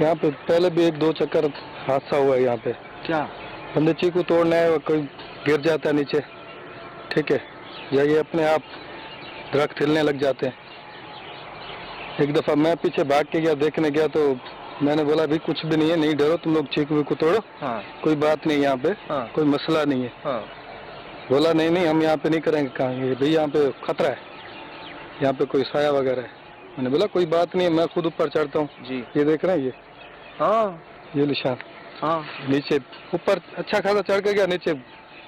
यहाँ पे पहले भी 1-2 चक्कर हादसा हुआ है यहाँ पे। क्या? बंदे चीकू तोड़ने आए और कोई गिर जाता है नीचे, ठीक है, या ये अपने आप दरख्त हिलने लग जाते हैं। एक दफ़ा मैं पीछे भाग के गया, देखने गया तो मैंने बोला भाई कुछ भी नहीं है, नहीं डरो तुम लोग, चीकू को तोड़ो, हाँ। कोई बात नहीं, यहाँ पे कोई मसला नहीं है। हाँ। बोला नहीं नहीं हम यहाँ पे नहीं करेंगे, कहेंगे भाई यहाँ पे खतरा है, यहाँ पे कोई साया वगैरह है। मैंने बोला कोई बात नहीं है, मैं खुद ऊपर चढ़ता हूँ जी। ये देख रहे हैं ये, हाँ ये निशान, हाँ नीचे ऊपर अच्छा खासा चढ़ के गया, नीचे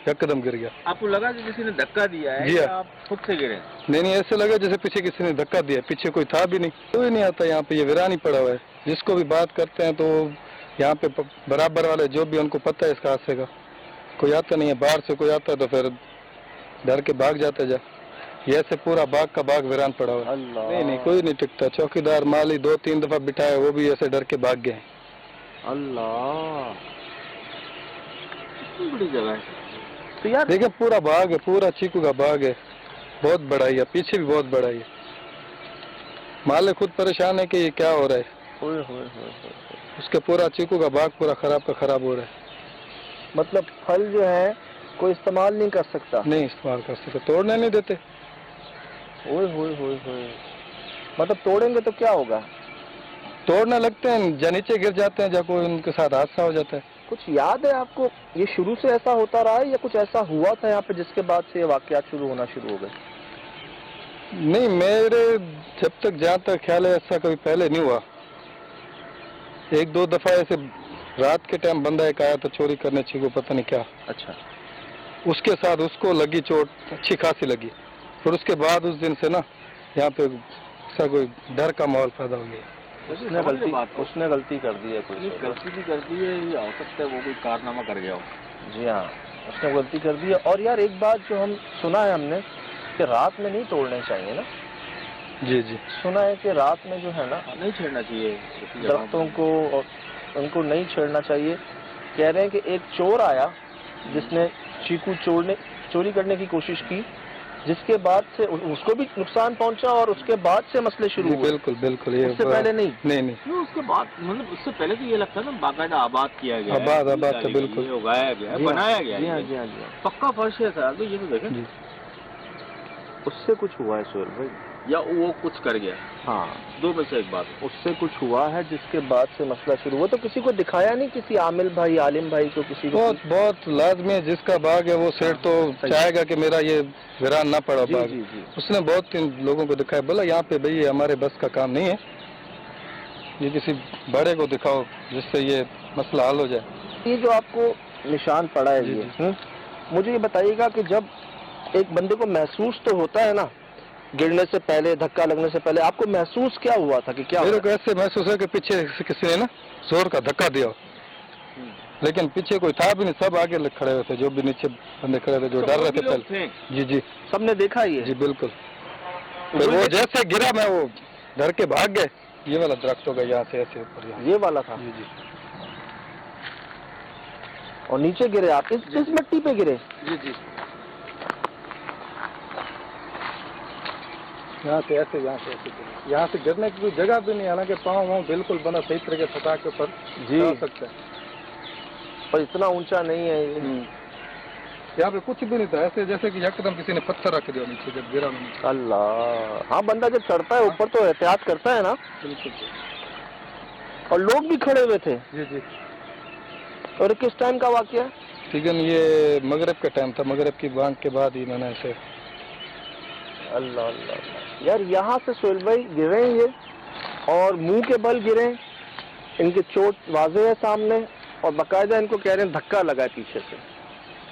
यकदम गिर गया। आपको लगा कि किसी ने धक्का दिया है? जी या आप खुद से गिरे? नहीं ऐसे लगा जैसे पीछे किसी ने धक्का दिया, पीछे कोई था भी नहीं, कोई नहीं आता यहाँ पे, ये वीरान ही पड़ा हुआ है। जिसको भी बात करते हैं तो यहाँ पे बराबर वाले जो भी, उनको पता है इसका हादसे का, कोई आता नहीं है। बाहर से कोई आता है तो फिर डर के भाग जाता जा, ये ऐसे पूरा बाग का बाग वीरान पड़ा हुआ है। नहीं कोई नहीं टिकता, चौकीदार माली 2-3 दफा बिठाए, वो भी ऐसे डर के भाग गए। अल्लाह, कितनी बड़ी जगह है। तो यार देखिए पूरा बाग है, पूरा चीकू का बाग है, बहुत बड़ा है, पीछे भी बहुत बड़ा है। मालिक खुद परेशान है कि ये क्या हो रहा है। उसके पूरा चीकू का बाग पूरा खराब का खराब हो रहा है। मतलब फल जो है कोई इस्तेमाल नहीं कर सकता? नहीं इस्तेमाल कर सकते, तोड़ने नहीं देते। मतलब तोड़ेंगे तो क्या होगा? तोड़ने लगते हैं, या नीचे गिर जाते हैं, या कोई उनके साथ हादसा हो जाता है। कुछ याद है आपको, ये शुरू से ऐसा होता रहा है या कुछ ऐसा हुआ था यहाँ पे जिसके बाद से ये वाकयात शुरू होना शुरू हो गए? नहीं, मेरे जब तक जहाँ तक ख्याल है ऐसा कभी पहले नहीं हुआ। 1-2 दफा ऐसे रात के टाइम बंदा एक आया तो चोरी करने चीकू, पता नहीं क्या। अच्छा। उसके साथ उसको लगी चोट अच्छी खासी लगी, फिर उसके बाद उस दिन से ना यहाँ पे ऐसा कोई डर का माहौल पैदा हो गया। उसने गलती कर दी है, कोई गलती भी कर दी है, या हो सकता है वो कोई कारनामा कर गया हो। जी हाँ, उसने गलती कर दी है। और यार एक बात जो हम सुना है हमने कि रात में नहीं तोड़ने चाहिए ना? जी सुना है कि रात में जो है ना नहीं छेड़ना चाहिए दरख्तों को, और उनको नहीं छेड़ना चाहिए। कह रहे हैं कि एक चोर आया जिसने चीकू चोरी करने की कोशिश की, जिसके बाद से उसको भी नुकसान पहुंचा और उसके बाद से मसले शुरू हुए। बिल्कुल ये उससे पहले नहीं। उसके बाद मतलब उससे पहले तो ये लगता है ना बाकायदा आबाद किया गया, आबाद तो बिल्कुल उगाया गया, बनाया गया। जी हाँ, पक्का फर्श है सर। तो ये तो देखें, उससे कुछ हुआ है सोहेल भाई, या वो कुछ कर गया? हाँ, दो में से एक बात। उससे कुछ हुआ है जिसके बाद से मसला शुरू हुआ। तो किसी को दिखाया नहीं, किसी आमिल भाई, आलिम भाई को? किसी को बहुत लाजमी है, जिसका बाग है वो सेठ तो चाहेगा कि मेरा ये वीरान ना पड़ा बाग। जी। उसने बहुत लोगों को दिखाया, बोला यहाँ पे भाई हमारे बस का काम नहीं है, ये किसी बड़े को दिखाओ जिससे ये मसला हल हो जाए। ये जो आपको निशान पड़ा है, ये मुझे ये बताइएगा कि जब एक बंदे को महसूस तो होता है ना, गिरने से पहले, धक्का लगने से पहले, आपको महसूस क्या हुआ था कि क्या? मेरे को ऐसे महसूस है कि पीछे किसी ने ना जोर का धक्का दिया, लेकिन पीछे कोई था भी नहीं, सब आगे खड़े हुए थे, जो भी नीचे बंदे खड़े थे, जो डर रहे थे पहले। जी सबने देखा ये? जी बिल्कुल। तो वो जैसे गिरा मैं वो डर के भाग गए। ये वाला दरख्त होगा यहाँ से ऐसे ऊपर, ये वाला था? जी। और नीचे गिरे आप, इस मिट्टी पे गिरे? जी। यहाँ से ऐसे यहाँ से गिरने की कोई जगह भी नहीं, हालांकि पाँव बिल्कुल बना सही तरीके से फटा के ऊपर जा सकते हैं, पर इतना ऊंचा नहीं है ये। यहाँ पे कुछ भी नहीं था, ऐसे जैसे कि एकदम किसी ने पत्थर रख दिया नीचे जब गिरा मैंने। अल्लाह, हाँ, बंदा जब चढ़ता है ऊपर तो एहतियात करता है ना। बिल्कुल। और लोग भी खड़े हुए थे? जी। और किस टाइम का वाकया? ठीक है, ये मगरिब का टाइम था, मगरिब की बांग के बाद ही मैंने ऐसे। अल्लाह यार, यहाँ से सोहेल भाई गिरे ये, और मुंह के बल गिरे, इनकी चोट वाज़ेह है सामने, और बाकायदा इनको कह रहे हैं धक्का लगा है पीछे से।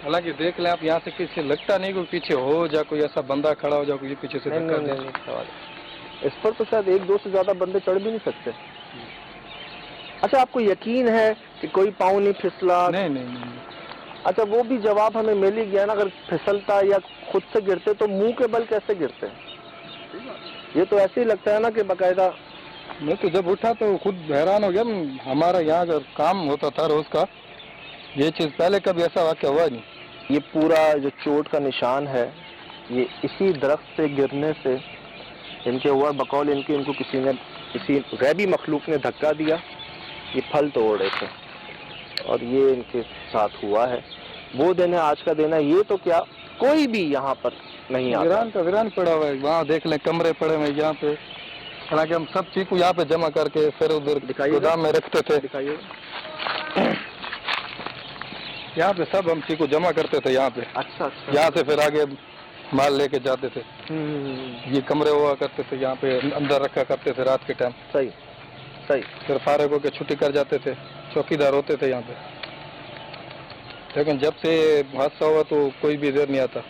हालांकि देख लें आप, यहाँ से किसी लगता नहीं कोई पीछे हो, या कोई ऐसा बंदा खड़ा हो, जा कोई पीछे से धक्का दे। इस पर तो शायद 1-2 से ज्यादा बंदे चढ़ भी नहीं सकते। अच्छा, आपको यकीन है कि कोई पाँव नहीं फिसला? नहीं। अच्छा, वो भी जवाब हमें मिल ही गया ना, अगर फिसलता या खुद से गिरते तो मुंह के बल कैसे गिरते? ये तो ऐसे ही लगता है ना कि बाकायदा। मैं तो जब उठा तो खुद हैरान हो गया। हमारा यहाँ अगर काम होता था रोज का, ये चीज पहले कभी ऐसा वाकया हुआ नहीं। ये पूरा जो चोट का निशान है, ये इसी दरख्त से गिरने से इनके हुआ। बकौल इनको किसी गैबी मखलूक ने धक्का दिया, ये फल तोड़ रहे थे और ये इनके साथ हुआ है। वो दिन है, आज का दिन है। ये तो क्या, कोई भी यहाँ पर नहीं आता। वीरान का वीरान पड़ा हुआ है, वहाँ देख लें कमरे पड़े हुए हैं यहाँ पे। हालांकि हम सब चीकू यहाँ पे जमा करके फिर उधर गोदाम में रखते थे। दिखाइए, यहाँ पे सब हम चीकू जमा करते थे यहाँ पे। अच्छा अच्छा। यहाँ से फिर आगे माल लेके जाते थे। ये कमरे हुआ करते थे यहाँ पे, अंदर रखा करते थे रात के टाइम। सही सही। फिर फारग होके छुट्टी कर जाते थे, चौकीदार होते थे यहाँ पे। लेकिन जब से हादसा हुआ तो कोई भी इधर नहीं आता।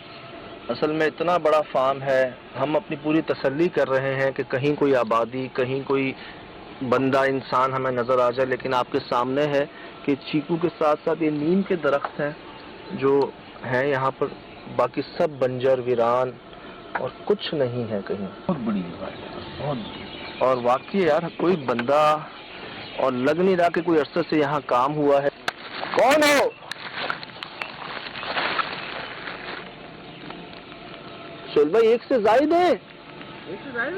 असल में इतना बड़ा फार्म है, हम अपनी पूरी तसल्ली कर रहे हैं कि कहीं कोई आबादी, कहीं कोई बंदा इंसान हमें नज़र आ जाए, लेकिन आपके सामने है कि चीकू के साथ साथ ये नीम के दरख्त हैं जो हैं यहाँ पर, बाकी सब बंजर वीरान और कुछ नहीं है कहीं। बहुत बड़ी बात है, बहुत। और वाकई यार कोई बंदा, और लग नहीं रहा कि कोई अरसे से यहाँ काम हुआ है। कौन हो? सोहेल भाई, एक से जायद है।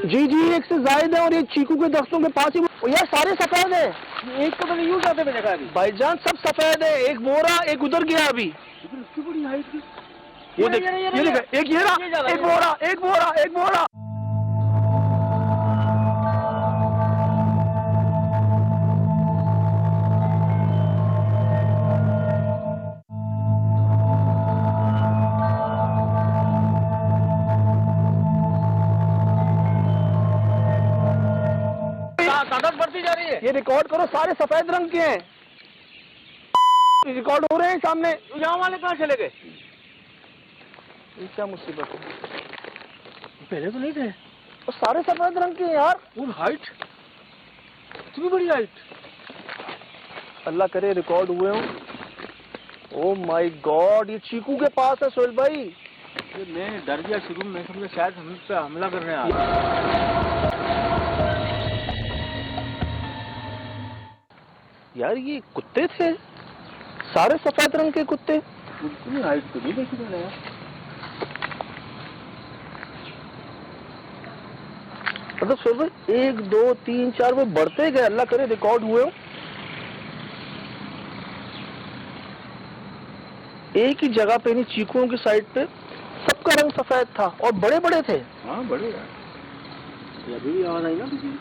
जी जी, एक से जायद है, और ये चीकू के दरख्तों के पास ही यार सारे सफेद है। एक तो मैंने यूं जाते में देखा अभी। भाईजान सब सफेद है, एक बोरा, एक उधर गया अभी। इसकी बड़ी हाइट की। ये देख, ये देख, एक ये रहा, एक बोरा, एक बोरा, एक बोरा। ताकत बढ़ती जा रही है। ये रिकॉर्ड करो, सारे सफेद रंग के हैं, रिकॉर्ड हो रहे हैं सामने। यहाँ वाले कहाँ चले गए? ये क्या मुसीबत है? पहले तो नहीं थे। और सारे सफेद रंग के हैं यार। और हाइट इतनी बड़ी हाइट। अल्लाह करे रिकॉर्ड हुए हो। ओह माय गॉड, ये चीकू के पास है सोहेल भाई। मैं डर गया शुरू में, समझा शायद हम पे हमला करने आ रहे। यार ये कुत्ते थे, सारे सफेद रंग के कुत्ते। उतनी हाइट तो नहीं देखी मैंने यार। मतलब सुबह 1 2 3 4 वो बढ़ते गए, अल्लाह करे रिकॉर्ड हुए हो। एक ही जगह पे नहीं, चीकुओं की साइड पे सबका रंग सफेद था और बड़े बड़े थे। हाँ बड़े यार। ये अभी भी आवाज आई ना किसी?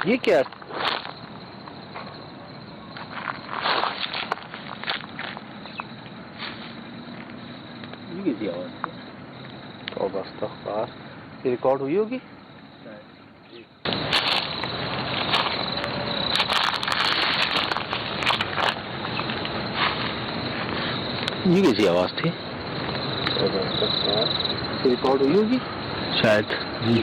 ये क्या है? ये कैसी आवाज? तो बस तो बात ये रिकॉर्ड हुई होगी। ये कैसी आवाज थी? रिकॉर्ड हुई होगी शायद। जी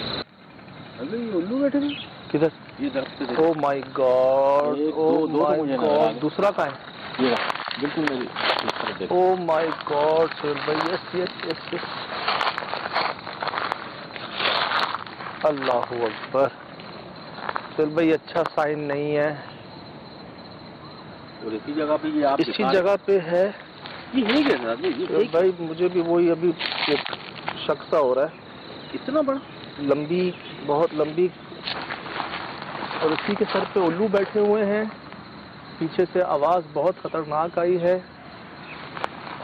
अरे ये उल्लू बैठे थे किधर? ये दरख्त पे। Oh my God, oh my God. दूसरा कहाँ है? ये बिल्कुल मेरी। ओह माय गॉड सोहेल भाई, yes yes yes yes. Allahu Akbar. Sohail भाई अच्छा साइन नहीं है। और इसी जगह पे ये आप इसी जगह पे है। ये है क्या भाई? मुझे भी वही अभी शक सा हो रहा है। इतना बड़ा, लंबी, बहुत लंबी, और इसी के सर पे उल्लू बैठे हुए हैं। पीछे से आवाज बहुत खतरनाक आई है।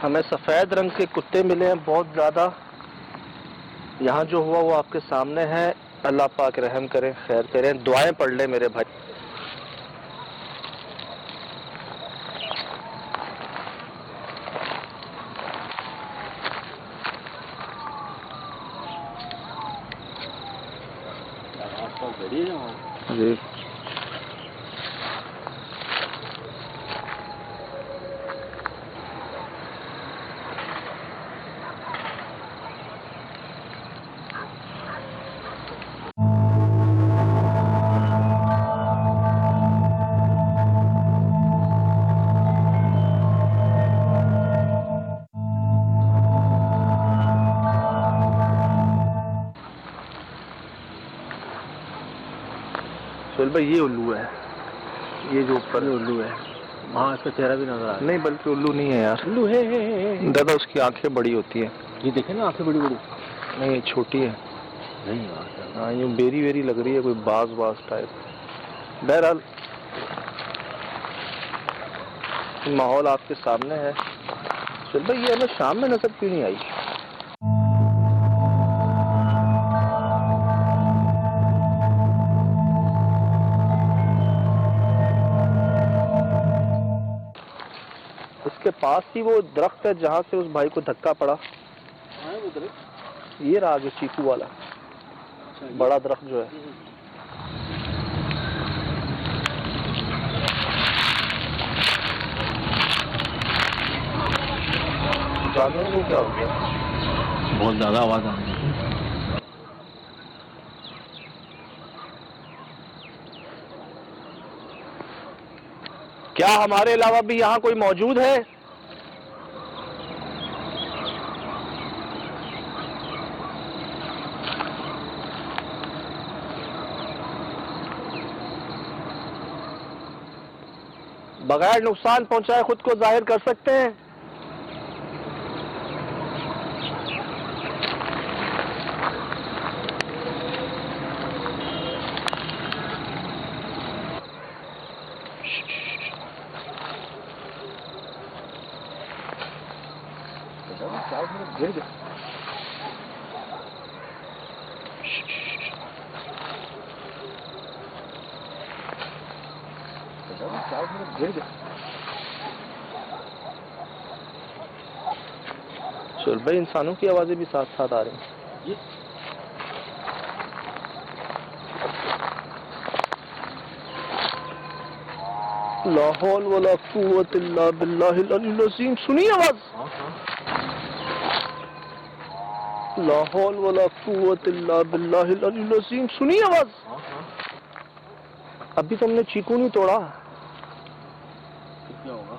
हमें सफेद रंग के कुत्ते मिले हैं बहुत ज्यादा। यहाँ जो हुआ वो आपके सामने है। अल्लाह पाक रहम करें, खैर करें, दुआएं पढ़ ले मेरे भाई। जी। सुहेल भाई, ये उल्लू है, ये जो ऊपर उल्लू है। हाँ, इसका चेहरा भी नजर आ रहा है। नहीं, बल्कि उल्लू नहीं है यार, उल्लू है। दादा, उसकी आंखें बड़ी होती है। ये देखे ना, आंखें बड़ी बड़ी। नहीं, ये छोटी है। नहीं यार, हाँ, ये बेरी वेरी लग रही है, कोई बाज टाइप। बहरहाल माहौल आपके सामने है। सुहेल भाई, ये हमें शाम में नजर क्यों नहीं आई? इसके पास ही वो दरख्त है जहाँ से उस भाई को धक्का पड़ा। वो दरख्त ये रहा आगे, चीकू वाला बड़ा दरख्त जो है। जानवरों को क्या हो गया? बहुत ज्यादा आवाज आ रही है। क्या हमारे अलावा भी यहाँ कोई मौजूद है? बगैर नुकसान पहुंचाए खुद को जाहिर कर सकते हैं। सुहेल भाई, इंसानों की आवाजें भी साथ साथ आ रही हैं। ला हौल वला कुव्वत इल्ला बिल्लाहिल अलील अज़ीम। सुनिए आवाज। ला हौल वला कुव्वत इल्ला बिल्लाहिल अलील अज़ीम। सुनिए आवाज। अभी तो हमने चीकू नहीं तोड़ा। क्या होगा?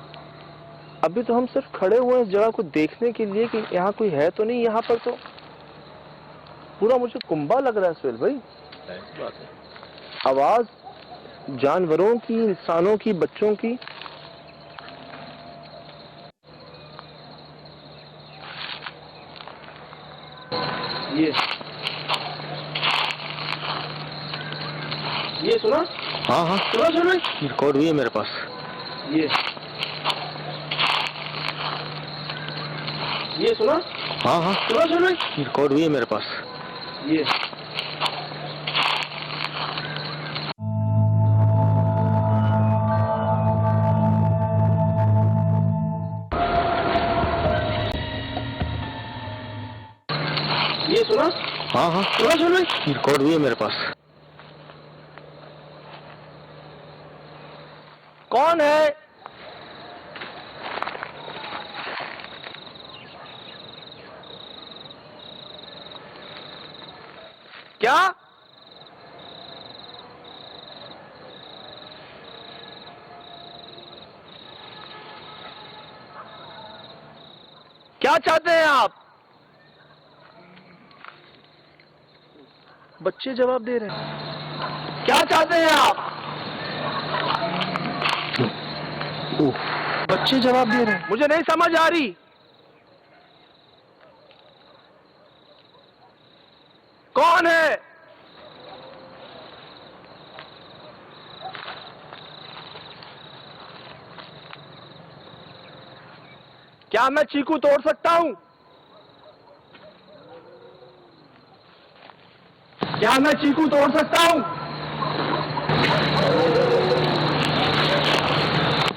अभी तो हम सिर्फ खड़े हुए हैं इस जगह को देखने के लिए कि यहाँ कोई है तो नहीं। यहाँ पर तो पूरा मुझे कुंबा लग रहा है सुहेल भाई। बात है। आवाज जानवरों की, इंसानों की, बच्चों की। ये सुना? हाँ हाँ, सुना रिकॉर्ड हुई है मेरे पास। ये सुना? हाँ हाँ, सुना रिकॉर्ड हुई है मेरे पास। ये सुना? हाँ हाँ, सुना रिकॉर्ड हुई है मेरे पास। कौन है? क्या? क्या चाहते हैं आप? बच्चे जवाब दे रहे हैं। क्या चाहते हैं आप? बच्चे जवाब दे रहे हैं। मुझे नहीं समझ आ रही। कौन है? क्या मैं चीकू तोड़ सकता हूं? क्या मैं चीकू तोड़ सकता हूं?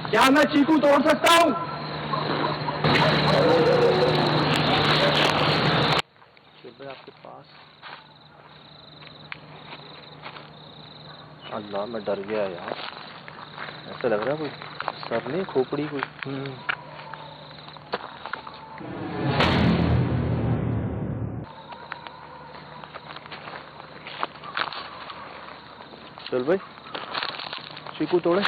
क्या मैं चीकू तोड़ सकता हूं? आपके पास अल्लाह, मैं डर गया यार, ऐसा लग रहा है कोई सर नहीं, खोपड़ी कोई। चल भाई, चीकू तोड़े।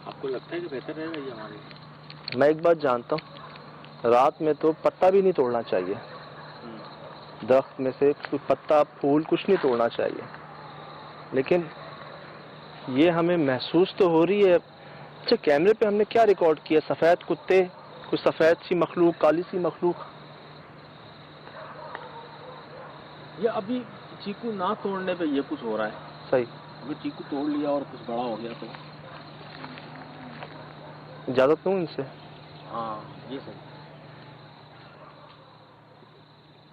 आपको लगता है कि बेहतर रहेगा ये हमारे लिए? मैं एक बात जानता हूँ, रात में तो पत्ता भी नहीं तोड़ना चाहिए, दरख्त में से कोई पत्ता फूल कुछ नहीं तोड़ना चाहिए, लेकिन ये हमें महसूस तो हो रही है। अच्छा, कैमरे पे हमने क्या रिकॉर्ड किया? सफेद कुत्ते, कुछ सफेद सी मखलूक, काली सी मखलूक। ये अभी चीकू ना तोड़ने पे ये कुछ हो रहा है। सही। अगर चीकू तोड़ लिया और कुछ बड़ा हो गया तो इजाजत दूं इनसे? हाँ, ये सही।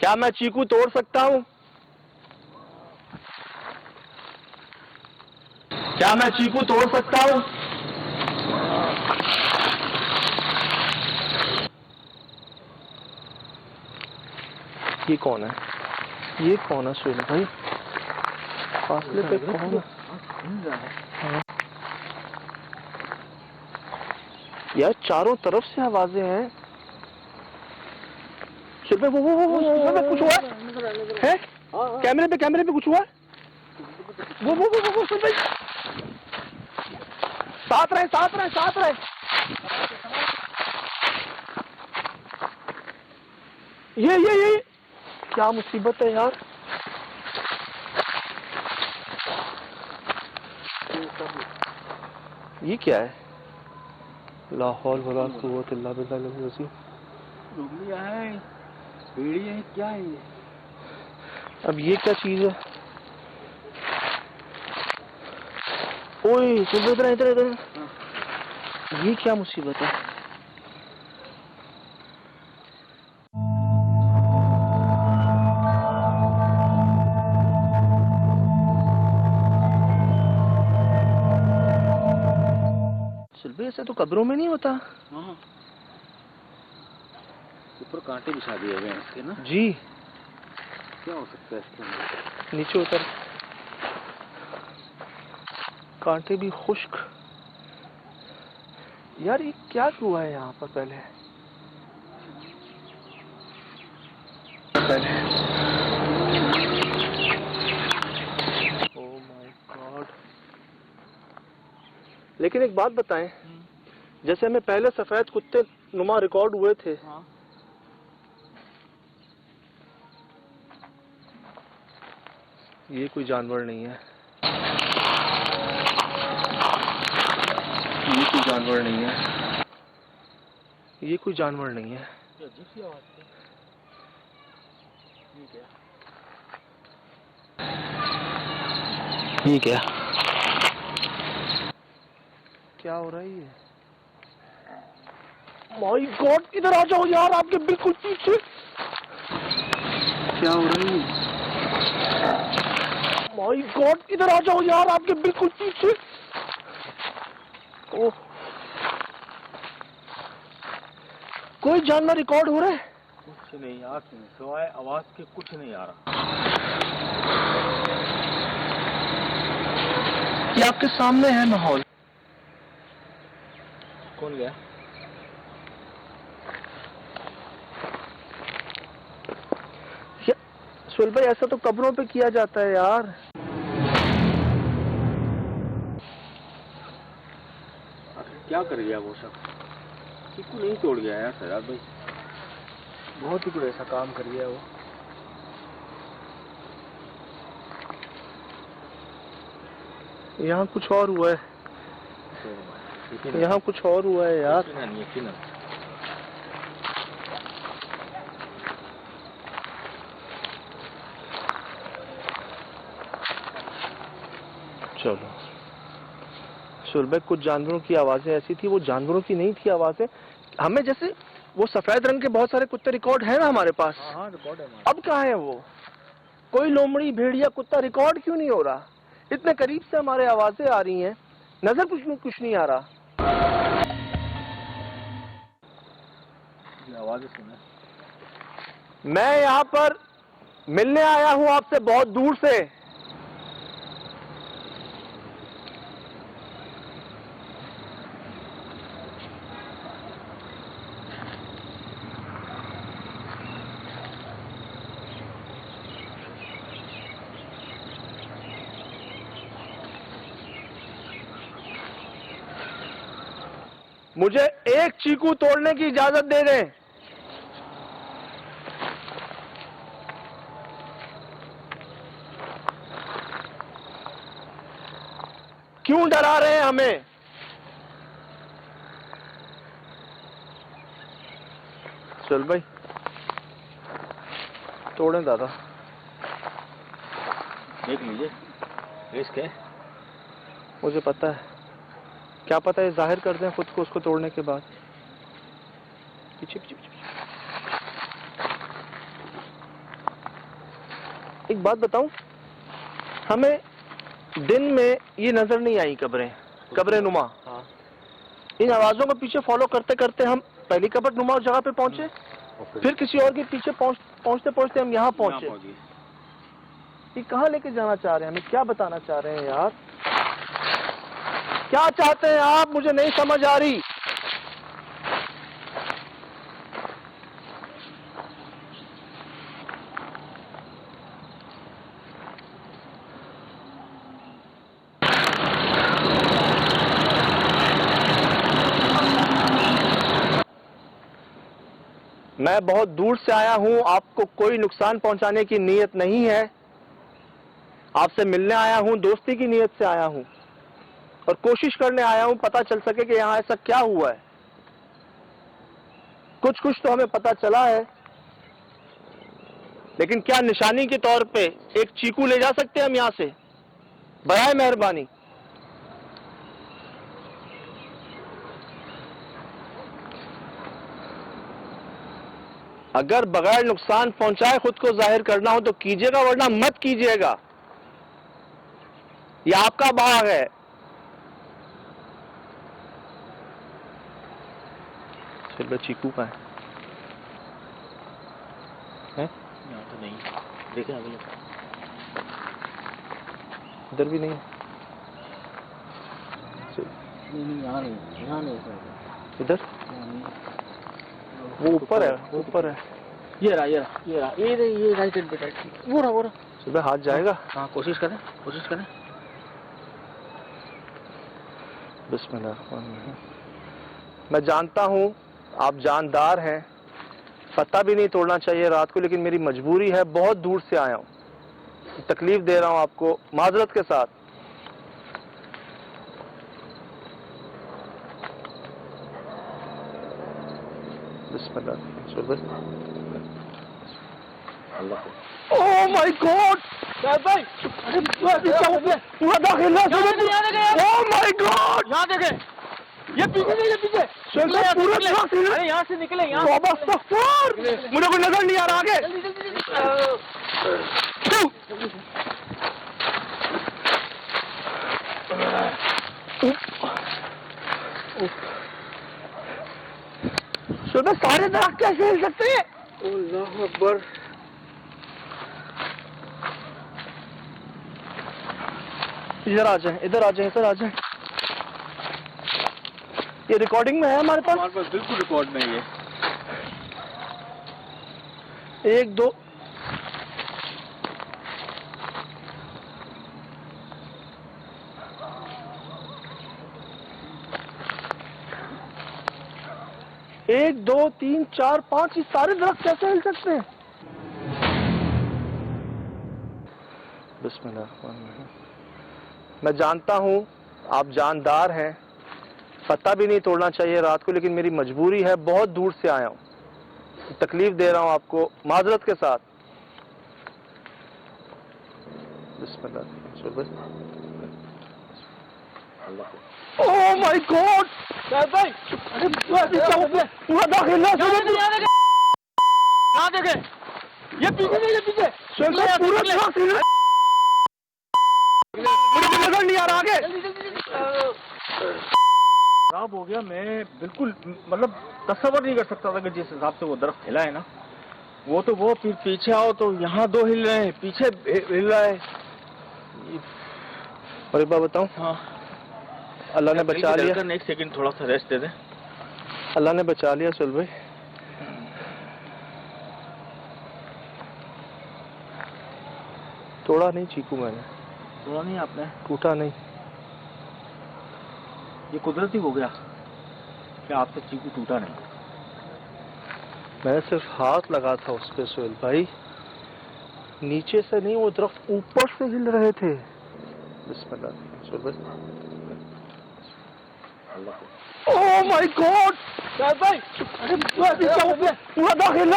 क्या मैं चीकू तोड़ सकता हूँ? क्या मैं चीकू तोड़ सकता हूँ? ये कौन है? ये कौन है सुन भाई? फासले पे कौन है? हाँ। यार चारों तरफ से आवाजें हैं। सुन पे वो कुछ हुआ है? कैमरे पे कुछ हुआ? वो सुन भाई, साथ रहे। ये क्या मुसीबत है यार। ये क्या है? ला हौल वला कुव्वत इल्ला बिल्लाह अल-अज़ीम। रुबलिया है, भेड़ी है, क्या है ये? अब ये क्या चीज है? ओए सुन, इधर। ये क्या मुसीबत है? सुल्बे, ऐसा तो कब्रों में नहीं होता। हाँ, ऊपर कांटे बिछा दिए हुए हैं इसके ना। जी, क्या हो सकता है इसके अंदर? नीचे उतर, कांटे भी खुश्क। यार ये क्या हुआ है यहाँ पर? पहले ओह माय गॉड। लेकिन एक बात बताएं, जैसे हमें पहले सफेद कुत्ते नुमा रिकॉर्ड हुए थे, हाँ। ये कोई जानवर नहीं है। ये कोई जानवर नहीं है। ये कोई जानवर नहीं है। ये अजीब सी आवाज थी। ये क्या? क्या हो रहा है ये? माय गॉड, इधर आ जाओ यार, आपके बिल्कुल पीछे। क्या हो रहा है ये? माय गॉड, इधर आ जाओ यार, आपके बिल्कुल पीछे। ओह, कोई जानवर रिकॉर्ड हो रहा है? कुछ नहीं यार, सिवाय आवाज के कुछ नहीं आ रहा। ये आपके सामने है माहौल। कौन गया? सुहेल भाई, ऐसा तो कब्रों पे किया जाता है यार। क्या कर गया वो सब? चीकू नहीं तोड़ गया यार सजाद भाई, बहुत ही कोई ऐसा काम कर गया वो। यहाँ कुछ और हुआ है। यहाँ कुछ और हुआ है यार। यकीनन। चलो सुलभ, कुछ जानवरों की आवाजें ऐसी थी, वो जानवरों की नहीं थी आवाजें। हमें जैसे वो सफेद रंग के बहुत सारे कुत्ते रिकॉर्ड है ना हमारे पास। हाँ, रिकॉर्ड है हमारे। अब कहाँ है वो? कोई लोमड़ी, भेड़िया, कुत्ता रिकॉर्ड क्यों नहीं हो रहा? इतने करीब से हमारे आवाजें आ रही हैं, नजर कुछ नहीं आ रहा। आवाजें सुने। मैं यहाँ पर मिलने आया हूँ आपसे बहुत दूर से। मुझे एक चीकू तोड़ने की इजाजत दे दें। क्यों डरा रहे हैं हमें? चल भाई, तोड़ें दादा। देख लीजिए, रिस्क है। मुझे पता है, क्या पता है जाहिर कर दें खुद को उसको तोड़ने के बाद। पीछे पीछे पीछे। एक बात बताऊं, हमें दिन में ये नजर नहीं आई कब्रें नुमा। हाँ। इन आवाजों को पीछे फॉलो करते करते हम पहली कब्र नुमा जगह पे पहुंचे, फिर किसी और के पीछे पहुंचते पहुंचते हम यहाँ पहुंचे। ये कहाँ लेके जाना चाह रहे हैं, हमें क्या बताना चाह रहे हैं यार? क्या चाहते हैं आप? मुझे नहीं समझ आ रही। मैं बहुत दूर से आया हूं, आपको कोई नुकसान पहुंचाने की नीयत नहीं है। आपसे मिलने आया हूं, दोस्ती की नीयत से आया हूं और कोशिश करने आया हूं पता चल सके कि यहां ऐसा क्या हुआ है। कुछ कुछ तो हमें पता चला है, लेकिन क्या निशानी के तौर पे एक चीकू ले जा सकते हैं हम यहां से? बराए मेहरबानी। अगर बगैर नुकसान पहुंचाए खुद को जाहिर करना हो तो कीजिएगा, वरना मत कीजिएगा। यह आपका बाग है। चलो चीकू का है? यहाँ तो नहीं, देखें अगले। इधर भी नहीं है। नहीं, यहाँ नहीं, यहाँ नहीं सर। इधर वो ऊपर है, ऊपर है। ये रहा, ये रहा, ये रहा, ये राइट हैंड पे, राइट। वो रहा। सुबह हाथ जाएगा। हाँ, कोशिश करें। बिस्मिल्लाह। मैं जानता हूं आप जानदार हैं, पत्ता भी नहीं तोड़ना चाहिए रात को, लेकिन मेरी मजबूरी है, बहुत दूर से आया हूं, तकलीफ दे रहा हूं आपको, माजरत के साथ। बिस्मिल्लाह। ओह माय गॉड भाई, पूरा दाखिल है। ओह माय गॉड, यहाँ देखें, ये पीछे। पूरा दाखिल है। अरे यहाँ से निकले, यहाँ। मुझे कोई नजर नहीं आ रहा आगे। सुबह सारे दरख्त कैसे हिल सकते हैं? अल्लाह अकबर। इधर आ जाए, इधर आ जाए, इधर आ जाए। ये रिकॉर्डिंग में है हमारे पास? बिल्कुल रिकॉर्ड में ये। 1 2 1 2 3 4 5 ये सारे दरख्त कैसे हिल सकते हैं? बिस्मिल्लाह। मैं जानता हूं आप जानदार हैं, पत्ता भी नहीं तोड़ना चाहिए रात को, लेकिन मेरी मजबूरी है, बहुत दूर से आया हूं, तकलीफ दे रहा हूं आपको, माजरत के साथ। बिस्मिल्लाह। ओह माय गॉड भाई, पूरा दाखिल है। यहाँ देखें, ये पीछे। पूरा दाखिल है। मुझे नजर नहीं आ रहा आगे। खराब हो गया। मैं बिल्कुल मतलब तस्वर नहीं कर सकता था कि जिस हिसाब से वो दरख्त हिला है ना, वो तो वो फिर पीछे आओ तो यहाँ 2 हिल रहे हैं, पीछे हिल रहा है। और एक बात बताऊं, हाँ, अल्लाह ने बचा लिया। एक सेकंड थोड़ा सा रेस्ट दे दे। अल्लाह ने बचा लिया सुल भाई। तोड़ा नहीं चीकू मैंने। थोड़ा नहीं आपने? टूटा नहीं। ये कुदरती हो गया। कि आपसे चीकू टूटा नहीं। मैंने सिर्फ हाथ लगा था उस पे सोहेल भाई, नीचे से नहीं, वो दरख्त ऊपर से हिल रहे थे। बिस्मिल्लाह सोहेल भाई। Oh my God! भाई, अरे पूरा दाखिल